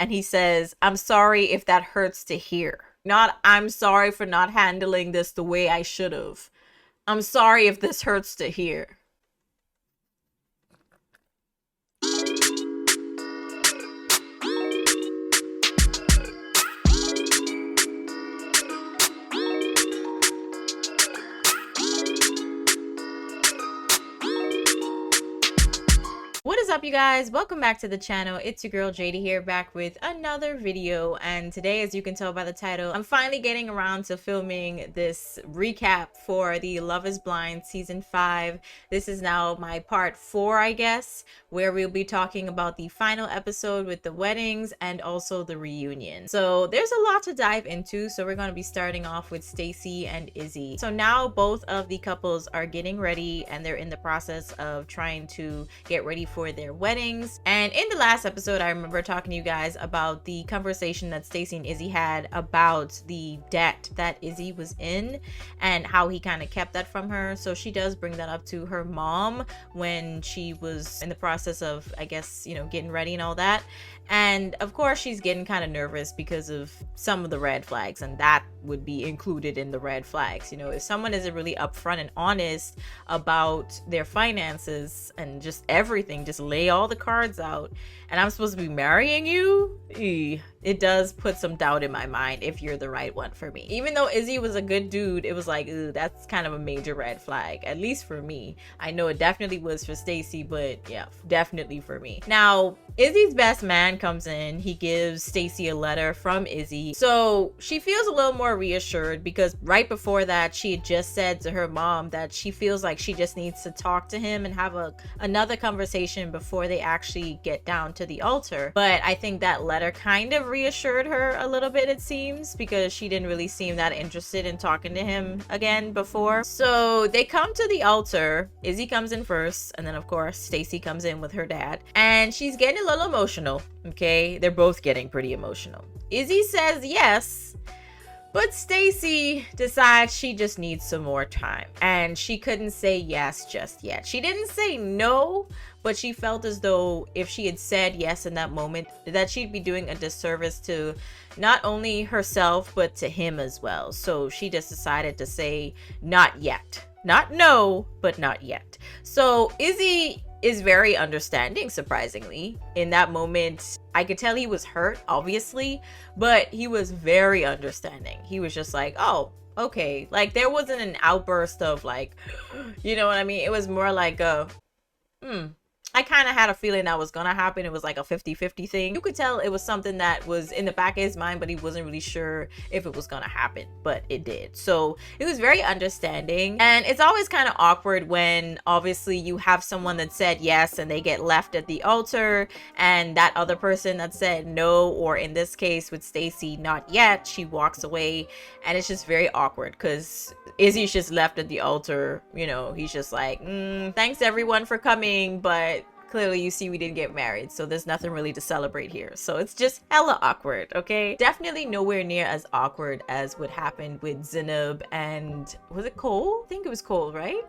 and he says, "I'm sorry if that hurts to hear." Not, "I'm sorry for not handling this the way I should have. I'm sorry if this hurts to hear." What is up, you guys? Welcome back to the channel. It's your girl JD here, back with another video. And today, as you can tell by the title, I'm finally getting around to filming this recap for the Love is Blind season 5. This is now my part 4, I guess, where we'll be talking about the final episode with the weddings and also the reunion. So there's a lot to dive into. So we're going to be starting off with Stacy and Izzy. So now both of the couples are getting ready and they're in the process of trying to get ready for their weddings. And in the last episode, I remember talking to you guys about the conversation that Stacy and Izzy had about the debt that Izzy was in and how he kind of kept that from her. So she does bring that up to her mom when she was in the process of, I guess, you know, getting ready and all that. And of course, she's getting kind of nervous because of some of the red flags, and that would be included in the red flags. You know, if someone isn't really upfront and honest about their finances and just everything, just lay all the cards out, and I'm supposed to be marrying you, it does put some doubt in my mind if you're the right one for me. Even though Izzy was a good dude, it was like, that's kind of a major red flag, at least for me. I know it definitely was for Stacy, but yeah, definitely for me. Now, Izzy's best man comes in. He gives Stacy a letter from Izzy. So she feels a little more reassured because right before that, she had just said to her mom that she feels like she just needs to talk to him and have another conversation before they actually get down to the altar. But I think that letter kind of reassured her a little bit, it seems, because she didn't really seem that interested in talking to him again before. So they come to the altar. Izzy comes in first, and then of course Stacy comes in with her dad, and she's getting a little emotional. Okay, they're both getting pretty emotional. Izzy says yes, but Stacy decides she just needs some more time, and she couldn't say yes just yet. She didn't say no, but she felt as though if she had said yes in that moment, that she'd be doing a disservice to not only herself, but to him as well. So she just decided to say not yet. Not no, but not yet. So Izzy is very understanding, surprisingly. In that moment, I could tell he was hurt, obviously, but he was very understanding. He was just like, oh, okay. Like, there wasn't an outburst of like, you know what I mean? It was more like a, I kind of had a feeling that was gonna happen. It was like a 50-50 thing. You could tell it was something that was in the back of his mind, but he wasn't really sure if it was gonna happen, but it did. So it was very understanding. And it's always kind of awkward when obviously you have someone that said yes and they get left at the altar, and that other person that said no, or in this case with Stacy, not yet, she walks away, and it's just very awkward because Izzy's just left at the altar. You know, he's just like, thanks everyone for coming, but clearly you see we didn't get married, so there's nothing really to celebrate here. So it's just hella awkward, okay? Definitely nowhere near as awkward as what happened with Zainab and, was it Cole? I think it was Cole, right?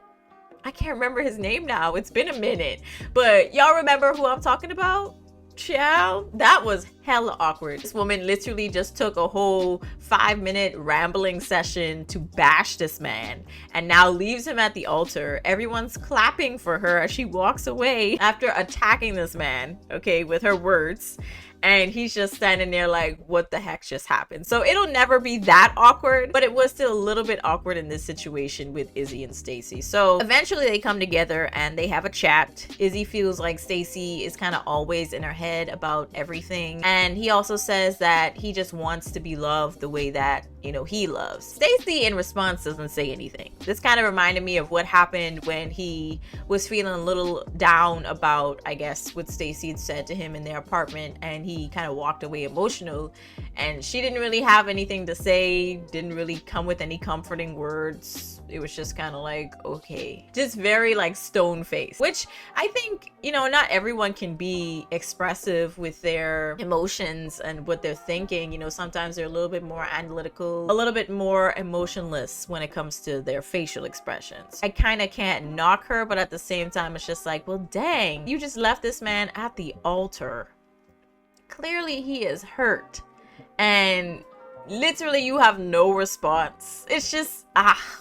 I can't remember his name now. It's been a minute. But y'all remember who I'm talking about? Child, that was hella awkward. This woman literally just took a whole 5-minute rambling session to bash this man and now leaves him at the altar. Everyone's clapping for her as she walks away after attacking this man, okay, with her words. And he's just standing there like, what the heck just happened? So it'll never be that awkward, but it was still a little bit awkward in this situation with Izzy and Stacy. So eventually they come together and they have a chat. Izzy feels like Stacy is kind of always in her head about everything. And he also says that he just wants to be loved the way that, you know, he loves. Stacy in response doesn't say anything. This kind of reminded me of what happened when he was feeling a little down about, I guess, what Stacy had said to him in their apartment, and he kind of walked away emotional, and she didn't really have anything to say, didn't really come with any comforting words. It was just kind of like, okay, just very like stone face, which I think, you know, not everyone can be expressive with their emotions and what they're thinking. You know, sometimes they're a little bit more analytical, a little bit more emotionless when it comes to their facial expressions. I kind of can't knock her, but at the same time, it's just like, well, dang, you just left this man at the altar. clearly he is hurt, and literally you have no response. It's just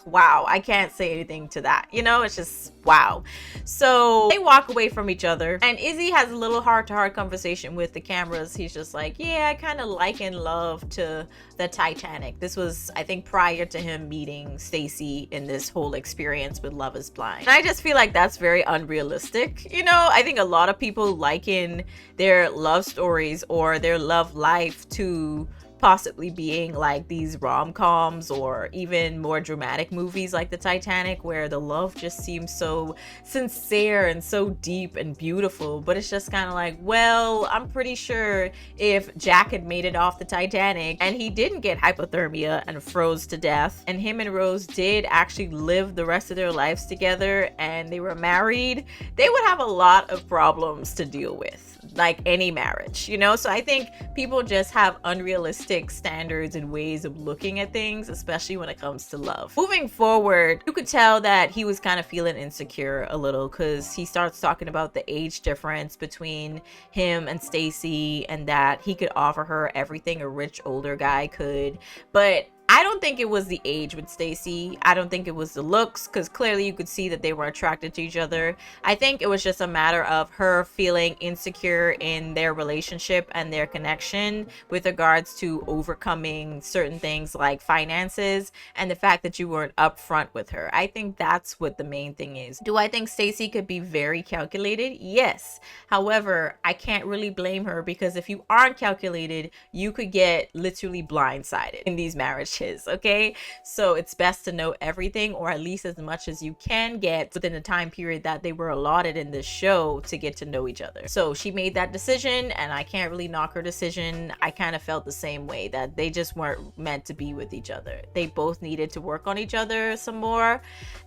wow, I can't say anything to that, you know. It's just wow. So they walk away from each other, and Izzy has a little heart-to-heart conversation with the cameras. He's just like, yeah, I kind of liken love to the Titanic. This was, I think, prior to him meeting Stacy in this whole experience with Love is Blind. And I just feel like that's very unrealistic, you know. I think a lot of people liken their love stories or their love life to possibly being like these rom-coms or even more dramatic movies like the Titanic, where the love just seems so sincere and so deep and beautiful. But it's just kind of like, well, I'm pretty sure if Jack had made it off the Titanic and he didn't get hypothermia and froze to death, and him and Rose did actually live the rest of their lives together and they were married, they would have a lot of problems to deal with, like any marriage, you know. So I think people just have unrealistic standards and ways of looking at things, especially when it comes to love. Moving forward, you could tell that he was kind of feeling insecure a little, because he starts talking about the age difference between him and Stacy, and that he could offer her everything a rich older guy could. But I don't think it was the age with Stacy. I don't think it was the looks, because clearly you could see that they were attracted to each other. I think it was just a matter of her feeling insecure in their relationship and their connection with regards to overcoming certain things like finances and the fact that you weren't upfront with her. I think that's what the main thing is. Do I think Stacy could be very calculated? Yes. However, I can't really blame her, because if you aren't calculated, you could get literally blindsided in these marriages. Okay, so it's best to know everything, or at least as much as you can get within the time period that they were allotted in this show to get to know each other. So she made that decision, and I can't really knock her decision. I kind of felt the same way, that they just weren't meant to be with each other. They both needed to work on each other some more,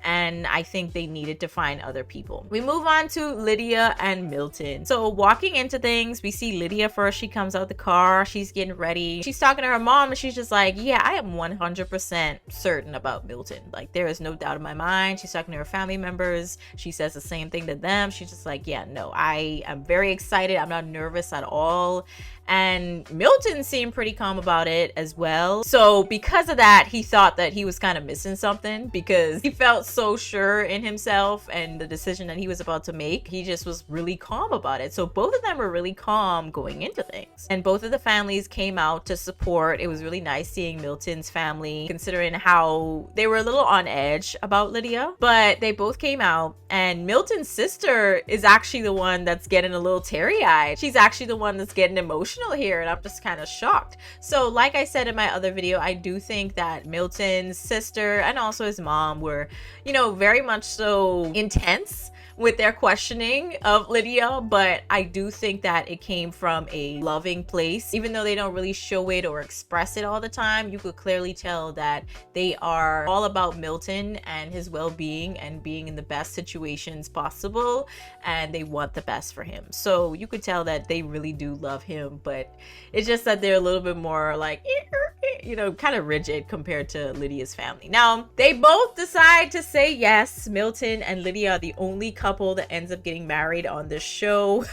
and I think they needed to find other people. We move on to Lydia and Milton. So walking into things, we see Lydia first. She comes out the car, she's getting ready, she's talking to her mom, and she's just like, yeah, I am 100% certain about Milton. Like, there is no doubt in my mind. She's talking to her family members. She says the same thing to them. She's just like, yeah, no, I am very excited. I'm not nervous at all. And Milton seemed pretty calm about it as well. So because of that, he thought that he was kind of missing something, because he felt so sure in himself and the decision that he was about to make. He just was really calm about it. So both of them were really calm going into things, and both of the families came out to support. It was really nice seeing Milton's family, considering how they were a little on edge about Lydia, but they both came out. And Milton's sister is actually the one that's getting a little teary-eyed. She's actually the one that's getting emotional here, and I'm just kind of shocked. So like I said in my other video, I do think that Milton's sister and also his mom were, you know, very much so intense with their questioning of Lydia, but I do think that it came from a loving place. Even though they don't really show it or express it all the time, you could clearly tell that they are all about Milton and his well-being and being in the best situations possible, and they want the best for him. So you could tell that they really do love him, but it's just that they're a little bit more like, you know, kind of rigid compared to Lydia's family. Now, they both decide to say yes. Milton and Lydia are the only couple that ends up getting married on this show.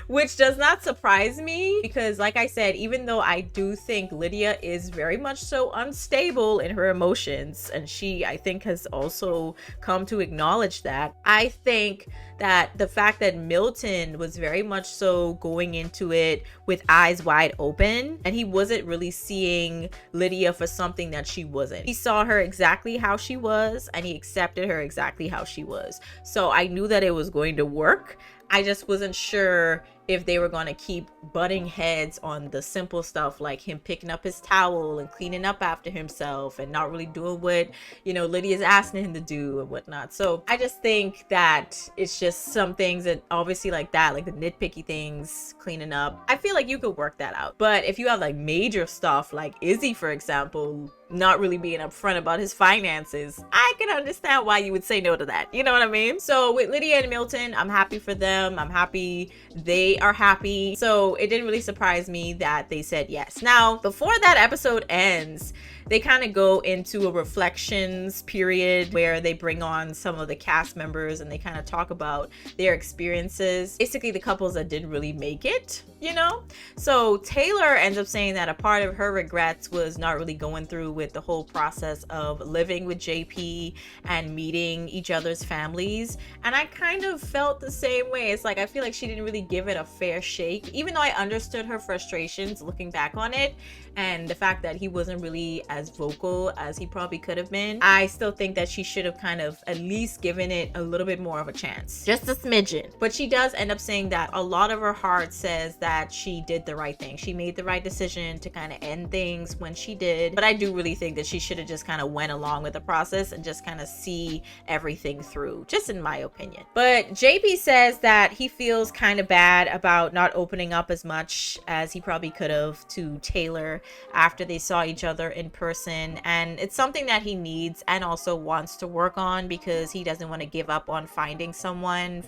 Which does not surprise me, because like I said, even though I do think Lydia is very much so unstable in her emotions, and she, I think, has also come to acknowledge that, I think that the fact that Milton was very much so going into it with eyes wide open, and he wasn't really seeing Lydia for something that she wasn't. He saw her exactly how she was, and he accepted her exactly how she was. So I knew that it was going to work. I just wasn't sure if they were going to keep butting heads on the simple stuff, like him picking up his towel and cleaning up after himself and not really doing what, you know, Lydia's asking him to do and whatnot. So I just think that it's just some things that obviously like that, like the nitpicky things, cleaning up, I feel like you could work that out. But if you have like major stuff like Izzy, for example, not really being upfront about his finances, I can understand why you would say no to that. You know what I mean? So with Lydia and Milton, I'm happy for them. I'm happy they they are happy. So it didn't really surprise me that they said yes. Now, before that episode ends, they kind of go into a reflections period where they bring on some of the cast members and they kind of talk about their experiences. Basically, the couples that didn't really make it, you know? So Taylor ends up saying that a part of her regrets was not really going through with the whole process of living with JP and meeting each other's families. And I kind of felt the same way. It's like, I feel like she didn't really give it a fair shake, even though I understood her frustrations looking back on it. And the fact that he wasn't really as vocal as he probably could have been, I still think that she should have kind of at least given it a little bit more of a chance. Just a smidgen. But she does end up saying that a lot of her heart says that she did the right thing. She made the right decision to kind of end things when she did. But I do really think that she should have just kind of went along with the process and just kind of see everything through, just in my opinion. But JP says that he feels kind of bad about not opening up as much as he probably could have to Taylor after they saw each other in person, and it's something that he needs and also wants to work on because he doesn't want to give up on finding someone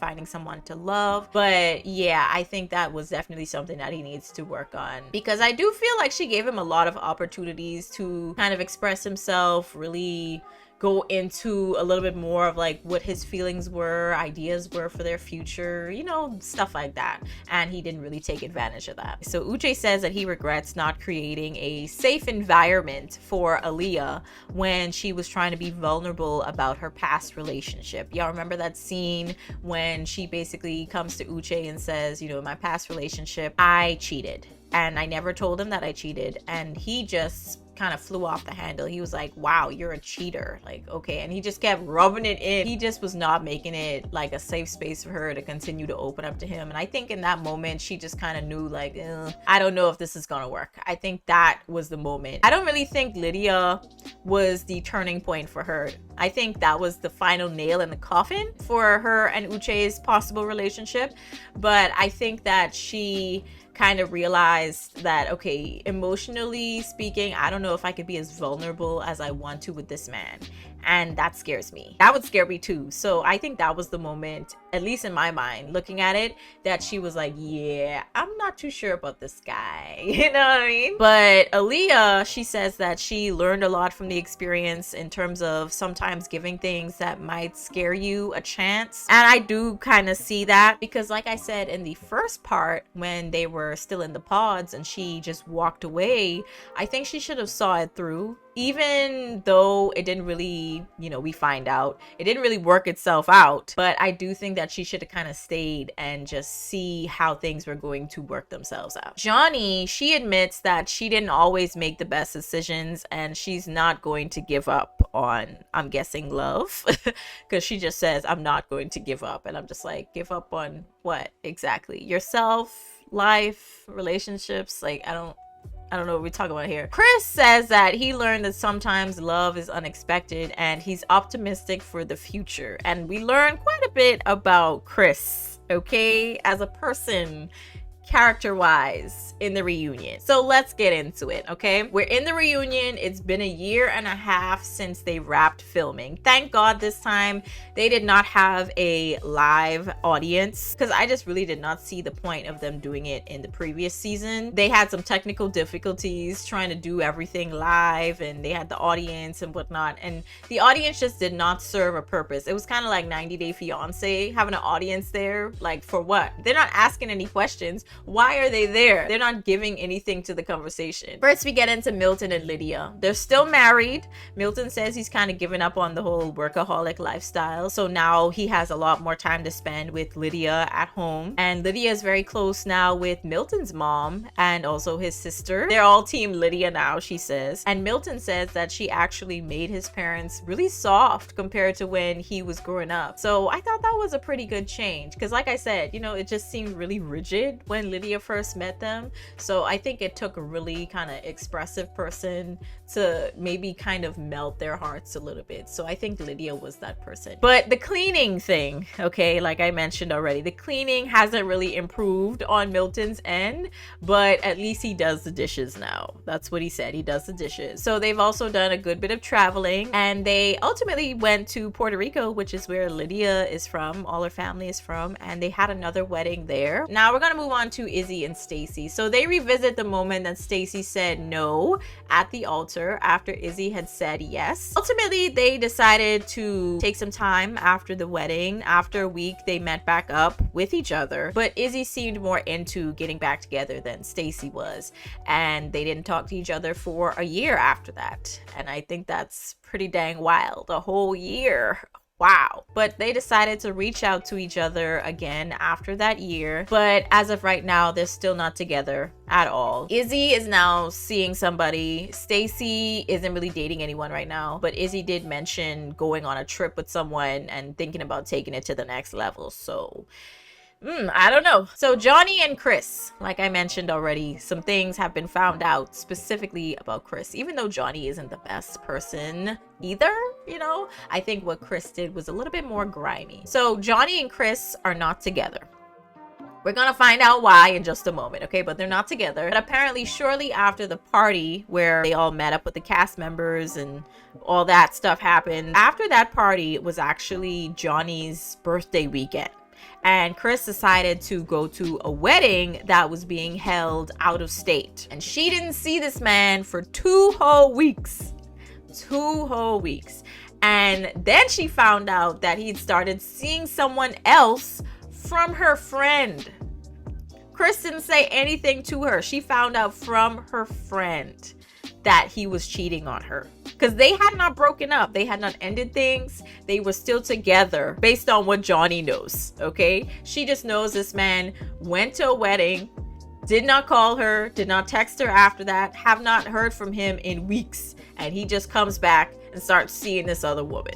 to love. But yeah, I think that was definitely something that he needs to work on, because I do feel like she gave him a lot of opportunities to kind of express himself, really go into a little bit more of like what his feelings were, ideas were for their future, you know, stuff like that. And he didn't really take advantage of that. So Uche says that he regrets not creating a safe environment for Aaliyah when she was trying to be vulnerable about her past relationship. Y'all remember that scene when she basically comes to Uche and says, you know, my past relationship, I cheated. And I never told him that I cheated. And he just kind of flew off the handle. He was like, wow, you're a cheater. Like, okay. And he just kept rubbing it in. He just was not making it like a safe space for her to continue to open up to him. And I think in that moment, she just kind of knew like, I don't know if this is gonna work. I think that was the moment. I don't really think Lydia was the turning point for her. I think that was the final nail in the coffin for her and Uche's possible relationship. But I think that she kind of realized that, okay, emotionally speaking, I don't know if I could be as vulnerable as I want to with this man. And that scares me. That would scare me too. So I think that was the moment, at least in my mind, looking at it, that she was like, yeah, I'm not too sure about this guy. You know what I mean? But Aaliyah, she says that she learned a lot from the experience in terms of sometimes giving things that might scare you a chance. And I do kind of see that because, like I said in the first part, when they were still in the pods and she just walked away, I think she should have saw it through. Even though it didn't really, you know, we find out it didn't really work itself out, but I do think that she should have kind of stayed and just see how things were going to work themselves out. Johnny, she admits that she didn't always make the best decisions and she's not going to give up on, I'm guessing, love, because she just says, I'm not going to give up. And I'm just like, give up on what exactly? Yourself, life, relationships? Like, I don't know what we're talking about here. Chris says that he learned that sometimes love is unexpected and he's optimistic for the future. And we learned quite a bit about Chris, okay, as a person, character-wise, in the reunion. So let's get into it, okay? We're in the reunion. It's been 1.5 years since they wrapped filming. Thank God this time they did not have a live audience, because I just really did not see the point of them doing it in the previous season. They had some technical difficulties trying to do everything live, and they had the audience and whatnot, and the audience just did not serve a purpose. It was kind of like 90 Day Fiance, having an audience there, like for what? They're not asking any questions. Why are they there? They're not giving anything to the conversation. First, we get into Milton and Lydia. They're still married. Milton says he's kind of given up on the whole workaholic lifestyle. So now he has a lot more time to spend with Lydia at home. And Lydia is very close now with Milton's mom and also his sister. They're all team Lydia now, she says. And Milton says that she actually made his parents really soft compared to when he was growing up. So I thought that was a pretty good change. Because like I said, you know, it just seemed really rigid when when Lydia first met them. So I think it took a really kind of expressive person to maybe kind of melt their hearts a little bit. So I think Lydia was that person. But the cleaning thing, okay, like I mentioned already, the cleaning hasn't really improved on Milton's end, but at least he does the dishes now. That's what he said. He does the dishes. So they've also done a good bit of traveling, and they ultimately went to Puerto Rico, which is where Lydia is from, all her family is from, and they had another wedding there. Now we're gonna move on to Izzy and Stacy. So they revisit the moment that Stacy said no at the altar after Izzy had said yes. Ultimately, they decided to take some time after the wedding. After a week, they met back up with each other, but Izzy seemed more into getting back together than Stacy was, and they didn't talk to each other for a year after that. And I think that's pretty dang wild. A whole year. Wow. But they decided to reach out to each other again after that year. But as of right now, they're still not together at all. Izzy is now seeing somebody. Stacy isn't really dating anyone right now, but Izzy did mention going on a trip with someone and thinking about taking it to the next level. So I don't know. So Johnny and Chris, like I mentioned already, some things have been found out specifically about Chris, even though Johnny isn't the best person either, you know. I think what Chris did was a little bit more grimy. So Johnny and Chris are not together. We're gonna find out why in just a moment, okay? But they're not together. But apparently shortly after the party where they all met up with the cast members and all that stuff happened, after that party, it was actually Johnny's birthday weekend. And Chris decided to go to a wedding that was being held out of state. And she didn't see this man for 2 whole weeks. 2 whole weeks. And then she found out that he'd started seeing someone else from her friend. Chris didn't say anything to her. She found out from her friend that he was cheating on her. Because they had not broken up. They had not ended things. They were still together based on what Johnny knows, okay? She just knows this man went to a wedding, did not call her, did not text her after that, have not heard from him in weeks. And he just comes back and starts seeing this other woman.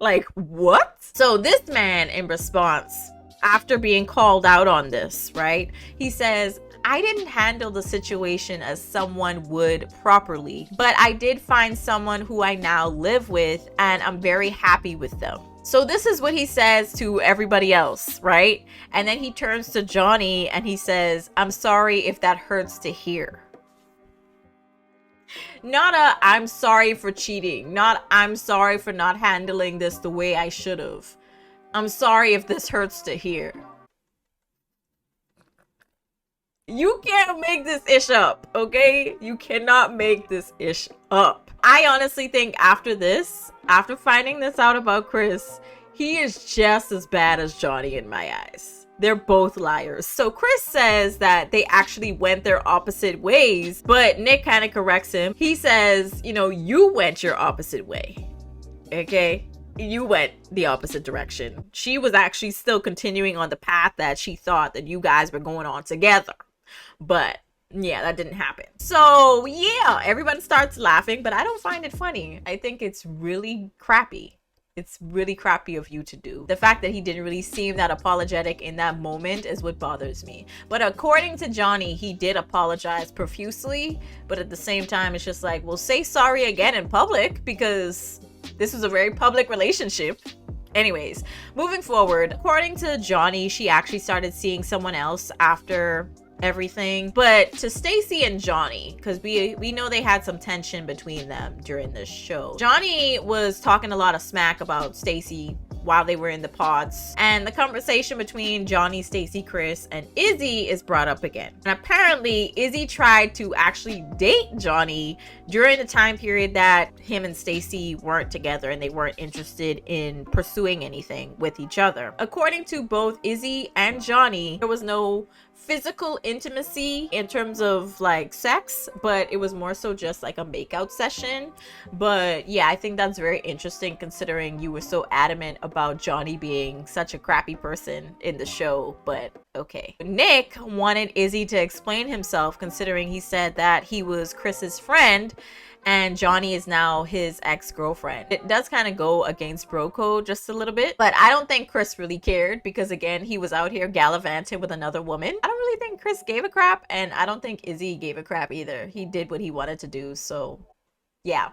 Like, what? So this man, in response, after being called out on this, right? He says, I didn't handle the situation as someone would properly, but I did find someone who I now live with, and I'm very happy with them. So this is what he says to everybody else, right? And then he turns to Johnny and he says, I'm sorry if that hurts to hear. Not a, I'm sorry for cheating. Not, I'm sorry for not handling this the way I should have. I'm sorry if this hurts to hear. You can't make this ish up, okay? You cannot make this ish up. I honestly think after this, after finding this out about Chris, he is just as bad as Johnny in my eyes. They're both liars. So Chris says that they actually went their opposite ways, but Nick kind of corrects him. He says, you know, you went your opposite way, okay? You went the opposite direction. She was actually still continuing on the path that she thought that you guys were going on together. But yeah, that didn't happen. So yeah, everyone starts laughing, but I don't find it funny. I think it's really crappy. It's really crappy of you to do. The fact that he didn't really seem that apologetic in that moment is what bothers me. But according to Johnny, he did apologize profusely, but at the same time, it's just like, well, say sorry again in public, because this was a very public relationship. Anyways, moving forward, according to Johnny, she actually started seeing someone else after everything. But to Stacy and Johnny, because we know they had some tension between them during this show, Johnny was talking a lot of smack about Stacy while they were in the pods, and the conversation between Johnny, Stacy, Chris, and Izzy is brought up again. And apparently Izzy tried to actually date Johnny during the time period that him and Stacy weren't together and they weren't interested in pursuing anything with each other. According to both Izzy and Johnny, there was no physical intimacy in terms of like sex, but it was more so just like a makeout session. But yeah, I think that's very interesting considering you were so adamant about Johnny being such a crappy person in the show. But okay. Nick wanted Izzy to explain himself, considering he said that he was Chris's friend and Johnny is now his ex-girlfriend. It does kind of go against bro code just a little bit, but I don't think Chris really cared because, again, he was out here gallivanting with another woman. I don't really think Chris gave a crap, and I don't think Izzy gave a crap either. He did what he wanted to do, so yeah.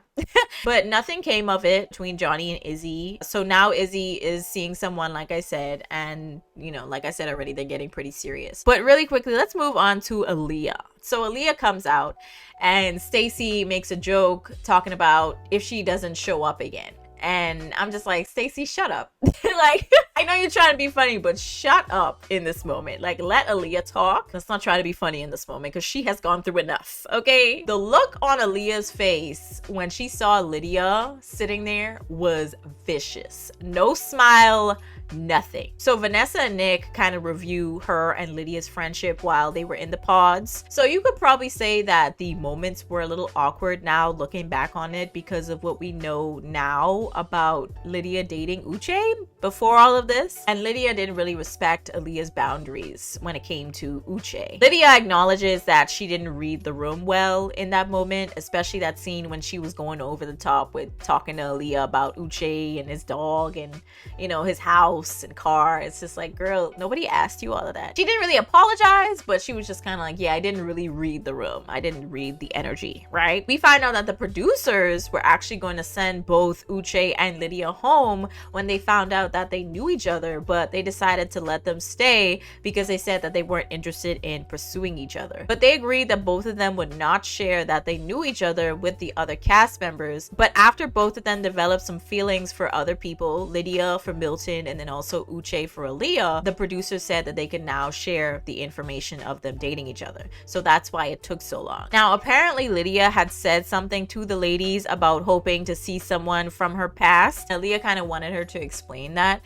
But nothing came of it between Johnny and Izzy. So now Izzy is seeing someone, like I said, and you know, like I said already, they're getting pretty serious. But really quickly, let's move on to Aaliyah. So Aaliyah comes out and Stacy makes a joke talking about if she doesn't show up again. And I'm just like, Stacy, shut up. Like, I know you're trying to be funny, but shut up in this moment. Like, let Aaliyah talk. Let's not try to be funny in this moment because she has gone through enough, okay? The look on Aaliyah's face when she saw Lydia sitting there was vicious. No smile, nothing. So Vanessa and Nick kind of review her and Lydia's friendship while they were in the pods. So you could probably say that the moments were a little awkward now looking back on it because of what we know now about Lydia dating Uche before all of this. And Lydia didn't really respect Aaliyah's boundaries when it came to Uche. Lydia acknowledges that she didn't read the room well in that moment, especially that scene when she was going over the top with talking to Aaliyah about Uche and his dog and, you know, his house and car. It's just like, girl, nobody asked you all of that. She didn't really apologize, but she was just kind of like, yeah, I didn't really read the room. I didn't read the energy, right? We find out that the producers were actually going to send both Uche and Lydia home when they found out that they knew each other, but they decided to let them stay because they said that they weren't interested in pursuing each other. But they agreed that both of them would not share that they knew each other with the other cast members. But after both of them developed some feelings for other people, Lydia for Milton and then also Uche for Aaliyah, the producers said that they could now share the information of them dating each other. So that's why it took so long. Now, apparently Lydia had said something to the ladies about hoping to see someone from her past. Aaliyah kind of wanted her to explain that.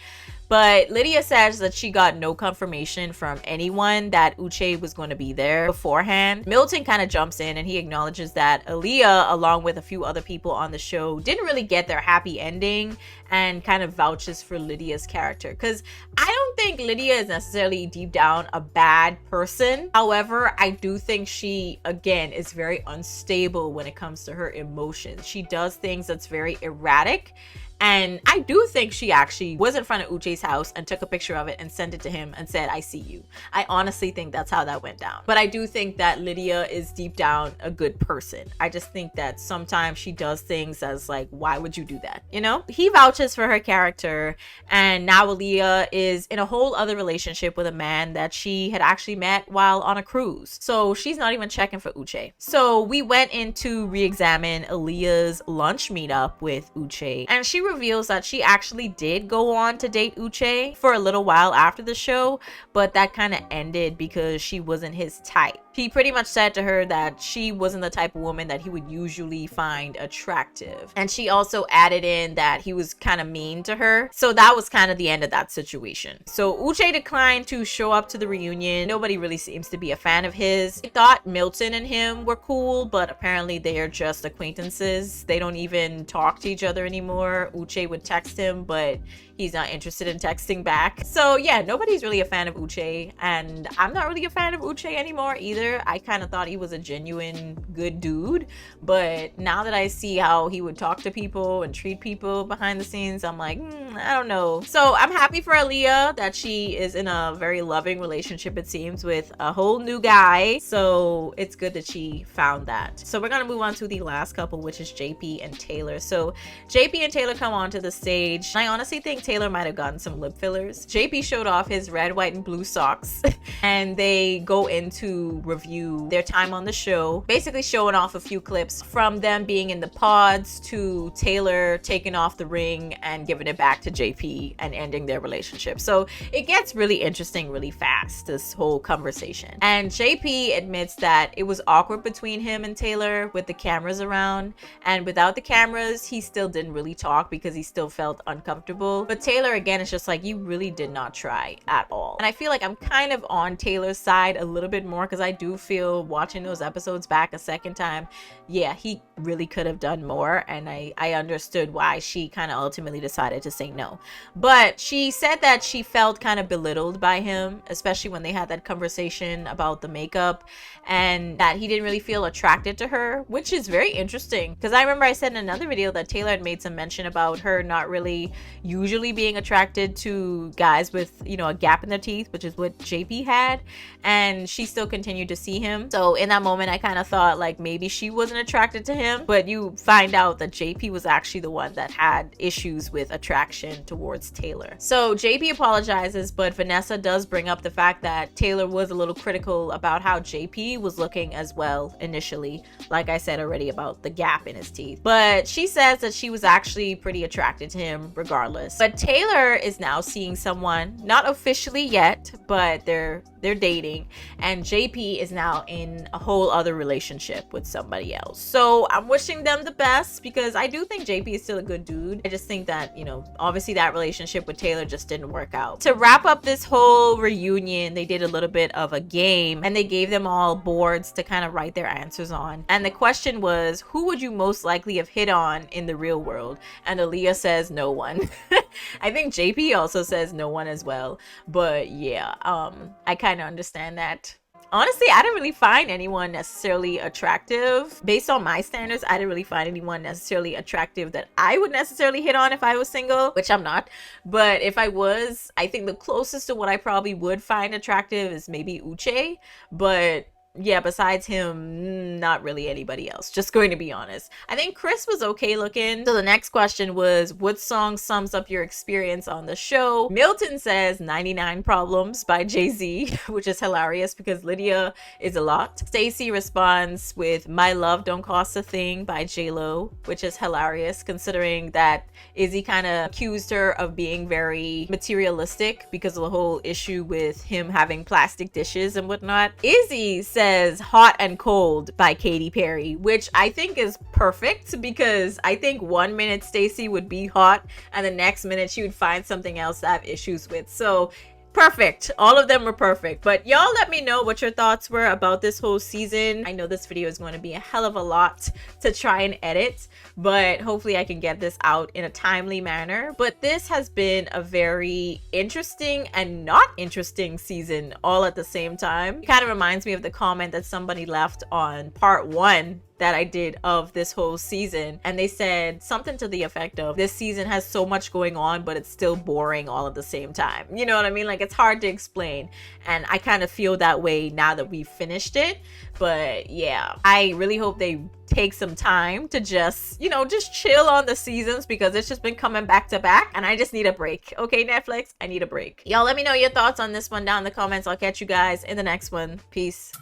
But Lydia says that she got no confirmation from anyone that Uche was going to be there beforehand. Milton kind of jumps in and he acknowledges that Aaliyah, along with a few other people on the show, didn't really get their happy ending and kind of vouches for Lydia's character. Because I don't think Lydia is necessarily deep down a bad person. However, I do think she, again, is very unstable when it comes to her emotions. She does things that's very erratic. And I do think she actually was in front of Uche's house and took a picture of it and sent it to him and said, I see you. I honestly think that's how that went down. But I do think that Lydia is deep down a good person. I just think that sometimes she does things as like, why would you do that? You know? He vouches for her character. And now Aaliyah is in a whole other relationship with a man that she had actually met while on a cruise. So she's not even checking for Uche. So we went in to re-examine Aaliyah's lunch meetup with Uche. And she reveals that she actually did go on to date Uche for a little while after the show, but that kind of ended because she wasn't his type. He pretty much said to her that she wasn't the type of woman that he would usually find attractive. And she also added in that he was kind of mean to her. So that was kind of the end of that situation. So Uche declined to show up to the reunion. Nobody really seems to be a fan of his. I thought Milton and him were cool, but apparently they are just acquaintances. They don't even talk to each other anymore. Uche would text him, but he's not interested in texting back. So yeah, nobody's really a fan of Uche, and I'm not really a fan of Uche anymore either. I kind of thought he was a genuine good dude, but now that I see how he would talk to people and treat people behind the scenes, I'm like, I don't know. So I'm happy for Aaliyah that she is in a very loving relationship, it seems, with a whole new guy. So it's good that she found that. So we're gonna move on to the last couple, which is JP and Taylor. So JP and Taylor come onto the stage. I honestly think Taylor might have gotten some lip fillers. JP showed off his red, white, and blue socks and they go into review their time on the show, basically showing off a few clips from them being in the pods to Taylor taking off the ring and giving it back to JP and ending their relationship. So it gets really interesting really fast, this whole conversation. And JP admits that it was awkward between him and Taylor with the cameras around, and without the cameras he still didn't really talk because he still felt uncomfortable. But with Taylor, again, it's just like, you really did not try at all. And I feel like I'm kind of on Taylor's side a little bit more, because I do feel watching those episodes back a second time, yeah, he really could have done more. And I understood why she kind of ultimately decided to say no. But she said that she felt kind of belittled by him, especially when they had that conversation about the makeup, and that he didn't really feel attracted to her, which is very interesting, because I remember I said in another video that Taylor had made some mention about her not really usually being attracted to guys with, you know, a gap in their teeth, which is what JP had, and she still continued to see him. So in that moment, I kind of thought like maybe she wasn't attracted to him, but you find out that JP was actually the one that had issues with attraction towards Taylor. So JP apologizes, but Vanessa does bring up the fact that Taylor was a little critical about how JP was looking as well initially, like I said already about the gap in his teeth. But she says that she was actually pretty attracted to him regardless. But Taylor is now seeing someone, not officially yet, but they're dating, and JP is now in a whole other relationship with somebody else. So I'm wishing them the best, because I do think JP is still a good dude. I just think that, you know, obviously that relationship with Taylor just didn't work out. To wrap up this whole reunion, they did a little bit of a game, and they gave them all boards to kind of write their answers on. And the question was, who would you most likely have hit on in the real world? And Aaliyah says no one. I think JP also says no one as well. But yeah, I kind of understand that. Honestly, I didn't really find anyone necessarily attractive. Based on my standards, I didn't really find anyone necessarily attractive that I would necessarily hit on if I was single, which I'm not. But if I was, I think the closest to what I probably would find attractive is maybe Uche. But yeah, besides him, not really anybody else, just going to be honest. I think Chris was okay looking. So the next question was, what song sums up your experience on the show? Milton says 99 Problems by Jay-Z, which is hilarious because Lydia is a lot. Stacy responds with My Love Don't Cost a Thing by J-Lo, which is hilarious considering that Izzy kind of accused her of being very materialistic because of the whole issue with him having plastic dishes and whatnot. Izzy says Hot and Cold by Katy Perry, which I think is perfect, because I think 1 minute Stacy would be hot and the next minute she would find something else to have issues with. So perfect. All of them were perfect. But y'all let me know what your thoughts were about this whole season. I know this video is going to be a hell of a lot to try and edit, but hopefully I can get this out in a timely manner. But this has been a very interesting and not interesting season all at the same time. It kind of reminds me of the comment that somebody left on part 1 that I did of this whole season, and they said something to the effect of, this season has so much going on but it's still boring all at the same time. You know what I mean? Like, it's hard to explain, and I kind of feel that way now that we've finished it. But yeah, I really hope they take some time to just, you know, just chill on the seasons, because it's just been coming back to back and I just need a break. Okay, Netflix, I need a break. Y'all let me know your thoughts on this one down in the comments. I'll catch you guys in the next one. Peace.